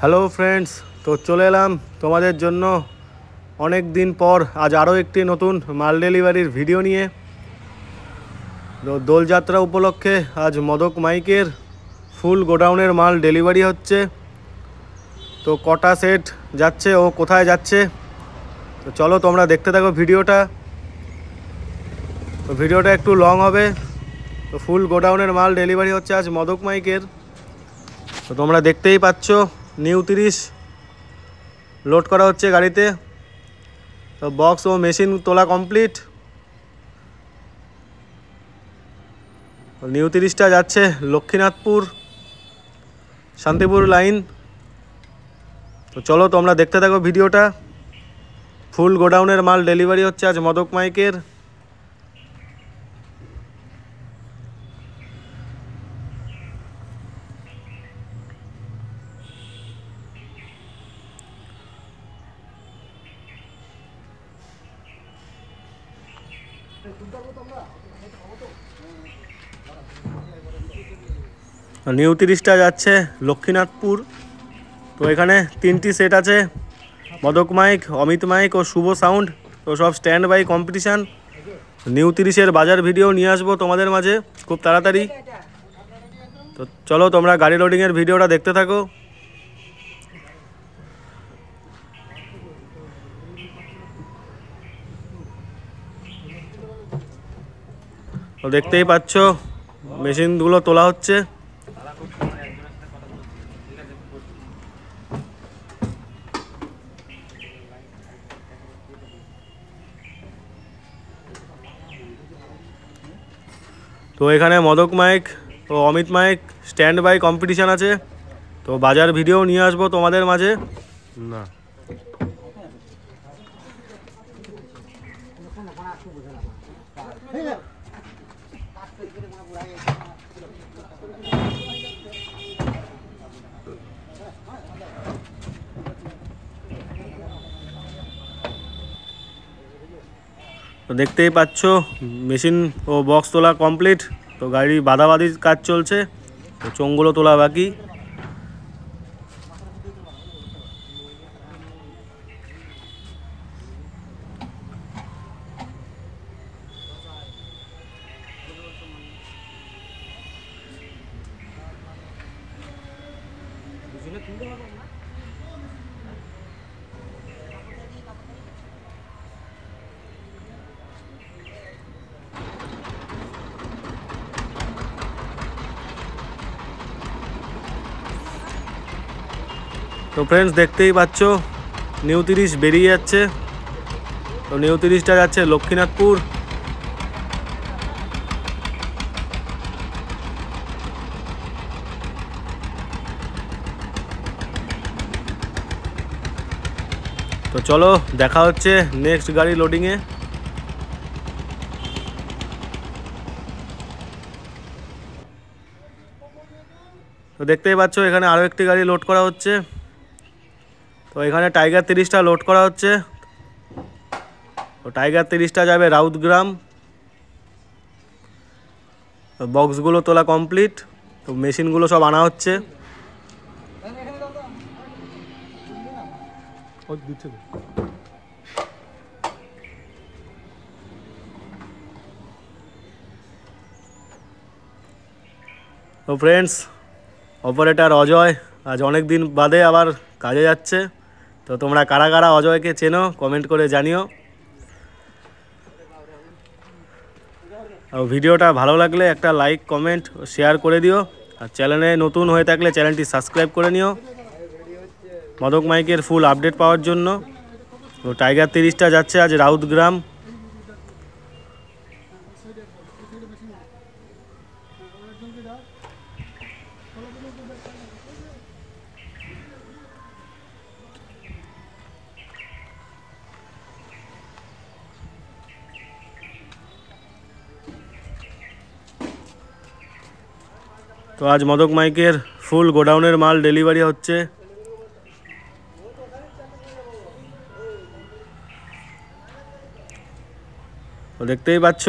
Hello friends, তো চলে এলাম তোমাদের জন্য অনেক দিন পর আজ আরও একটি নতুন মাল ডেলিভারির ভিডিও নিয়ে। তো দোলযাত্রা উপলক্ষে আজ মদক মাইকের ফুল গোডাউনের মাল ডেলিভারি হচ্ছে। তো কটা সেট যাচ্ছে ও কোথায় যাচ্ছে, তো চলো তোমরা দেখতে থাকো ভিডিওটা। তো ভিডিওটা একটু লং হবে। তো ফুল গোডাউনের মাল ডেলিভারি হচ্ছে আজ মদক মাইকের। তো তোমরা দেখতেই পাচ্ছ নিউ 30 লোড করা হচ্ছে গাড়িতে। তো বক্স ও মেশিন তোলা কমপ্লিট। নিউ 30টা যাচ্ছে লক্ষ্মীনাথপুর শান্তিপুর লাইন। তো চলো তোমরা দেখতে থাকো ভিডিওটা। ফুল গোডাউনের মাল ডেলিভারি হচ্ছে আজ মদক মাইকের। নিউ 30টা যাচ্ছে লক্ষ্মীনাথপুর। তো এখানে 3টি সেট আছে, মদক মাইক, অমিত মাইক ও শুভ সাউন্ড। তো সব স্ট্যান্ড বাই কম্পিটিশান। নিউ 30-এর বাজার ভিডিও নিয়ে আসবো তোমাদের মাঝে খুব তাড়াতাড়ি। তো চলো তোমরা গাড়ি লোডিংয়ের ভিডিওটা দেখতে থাকো। তো দেখতেই পাচ্ছ মেশিনগুলো তোলা হচ্ছে। তো এখানে মদক মাইক ও Amit mic stand by competition আছে। তো বাজার ভিডিও নিয়ে আসবো তোমাদের মাঝে। না তো দেখতেই পাচ্ছ মেশিন ও বক্স তোলা কমপ্লিট। তো গাড়ি বাঁধাবাঁধির কাজ চলছে, তো চোঙগুলো তোলা বাকি। তো ফ্রেন্ডস দেখতেই পাচ্ছ নিউ 30 বেরিয়ে যাচ্ছে। তো নিউ 30টা যাচ্ছে লক্ষ্মীনাথপুর। তো চলো দেখা হচ্ছে নেক্সট গাড়ি লোডিংয়ে। তো দেখতেই পাচ্ছ এখানে আরও একটি গাড়ি লোড করা হচ্ছে। তো এখানে টাইগার 30টা লোড করা হচ্ছে। তো টাইগার 30টা যাবে রাউতগ্রাম। বক্সগুলো তোলা কমপ্লিট। তো মেশিনগুলো সব আনা হচ্ছে। তো ফ্রেন্ডস অপারেটর অজয় আজ অনেক দিন বাদে আবার কাজে যাচ্ছে। তো তোমরা কারা কারা অজয়কে চেনো কমেন্ট করে জানিও। আর ভিডিওটা ভালো লাগলে একটা লাইক কমেন্ট ও শেয়ার করে দিও। আর চ্যানেলে নতুন হয়ে থাকলে চ্যানেলটি সাবস্ক্রাইব করে নিও মদক মাইকের ফুল আপডেট পাওয়ার জন্য। তো টাইগার 30টা যাচ্ছে আজ রাউতগ্রাম। তো আজ মদক মাইকের ফুল গোডাউনের মাল ডেলিভারি হচ্ছে। তো দেখতেই পাচ্ছ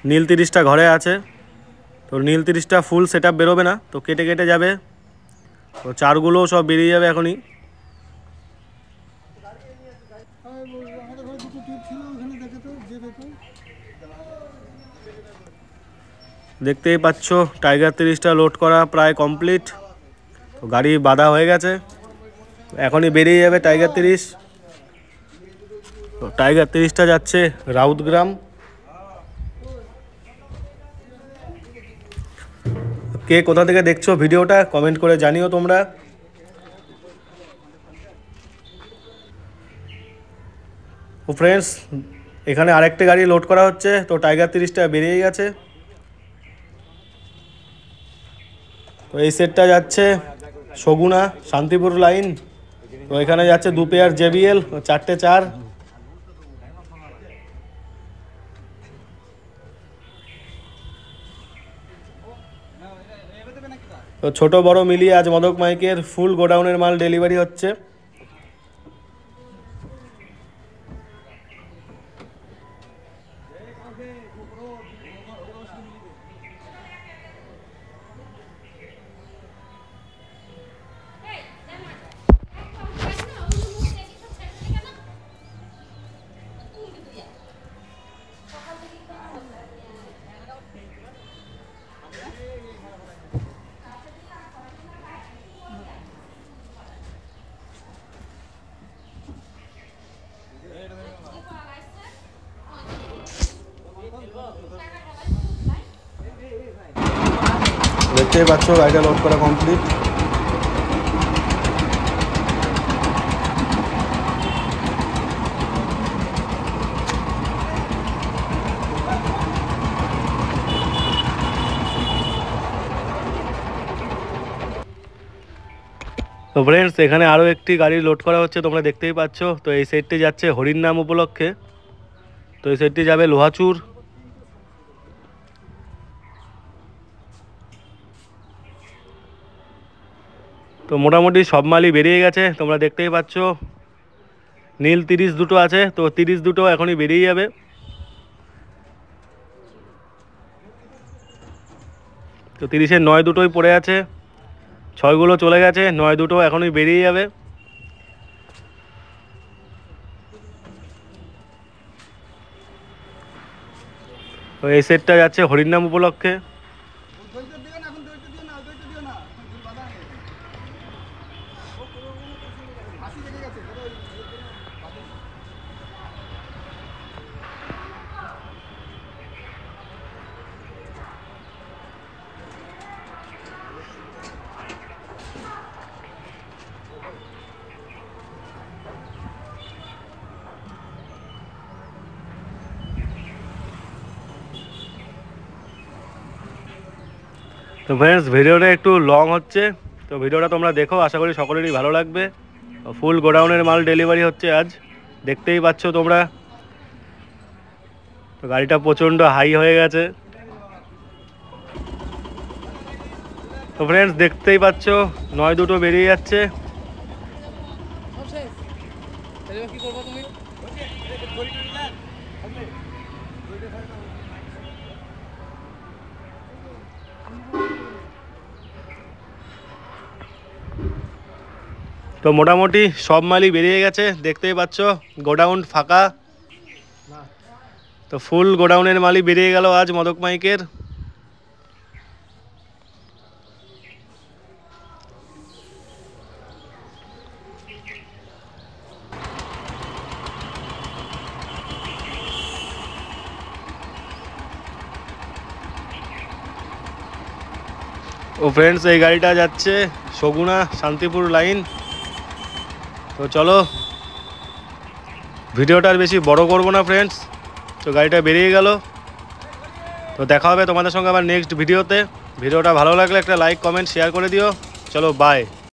নীল 30টা ঘরে আছে। তো নীল 30টা ফুল সেটআপ বেরোবে না, তো কেটে কেটে যাবে। তো চারগুলো সব বেরিয়ে যাবে এখনই। দেখতেই পাচ্ছ টাইগার 30টা লোড করা প্রায় কমপ্লিট। তো গাড়ি বাঁধা হয়ে গেছে, এখনই বেরিয়ে যাবে টাইগার 30। তো টাইগার 30টা যাচ্ছে রাউতগ্রাম। কে কোথা থেকে দেখছো ভিডিওটা কমেন্ট করে জানিও তোমরা। ও ফ্রেন্ডস, এখানে আরেকটা গাড়ি লোড করা হচ্ছে। তো টাইগার 30টা বেরিয়ে গেছে। তো এই সেটটা যাচ্ছে সগুনা শান্তিপুর লাইন। তো এখানে যাচ্ছে 2 পেয়ার JBL, 4টে 4। তো ছোট বড় মিলিয়ে আজ মদক মাইকের ফুল গোডাউনের মাল ডেলিভারি হচ্ছে। দেখতেই পাচ্ছ গাড়িটা লোড করা কমপ্লিট। তো ফ্রেন্ডস, এখানে আরও একটি গাড়ি লোড করা হচ্ছে, তোমরা দেখতেই পাচ্ছ। তো এই সেটটি যাচ্ছে হরির নাম উপলক্ষে। তো এই সেটটি যাবে লোহাচুর। তো মোটামুটি সব মালই বেরিয়ে গেছে, তোমরা দেখতেই পাচ্ছ। নীল 30 দুটো আছে, তো 30 দুটো এখনই বেরিয়ে যাবে। তো 30-এর 9 দুটোই পড়ে আছে, 6গুলো চলে গেছে, 9 দুটো এখনই বেরিয়ে যাবে। তো এই সেটটা যাচ্ছে হরির নাম উপলক্ষে। তো ফ্রেন্ডস, ভিডিওটা একটু লং হচ্ছে, তো ভিডিওটা তোমরা দেখো, আশা করি সকলেরই ভালো লাগবে। ফুল গোডাউনের মাল ডেলিভারি হচ্ছে আজ, দেখতেই পাচ্ছ তোমরা। তো গাড়িটা প্রচণ্ড হাই হয়ে গেছে। তো ফ্রেন্ডস, দেখতেই পাচ্ছ 9 দুটো বেরিয়ে যাচ্ছে। তো মোটামুটি সব মালই বেরিয়ে গেছে, দেখতেই পাচ্ছ গোডাউন ফাঁকা। তো ফুল গোডাউনের মালই বেরিয়ে গেল আজ মদক মাইকের। ও ফ্রেন্ডস, এই গাড়িটা যাচ্ছে সগুনা শান্তিপুর লাইন। তো চলো, ভিডিওটা আর বেশি বড় করব না ফ্রেন্ডস। তো গাড়িটা বেরিয়ে গেল। তো দেখা হবে তোমাদের সঙ্গে আবার নেক্সট ভিডিওতে। ভিডিওটা ভালো লাগলে একটা লাইক কমেন্ট শেয়ার করে দিও। চলো বাই।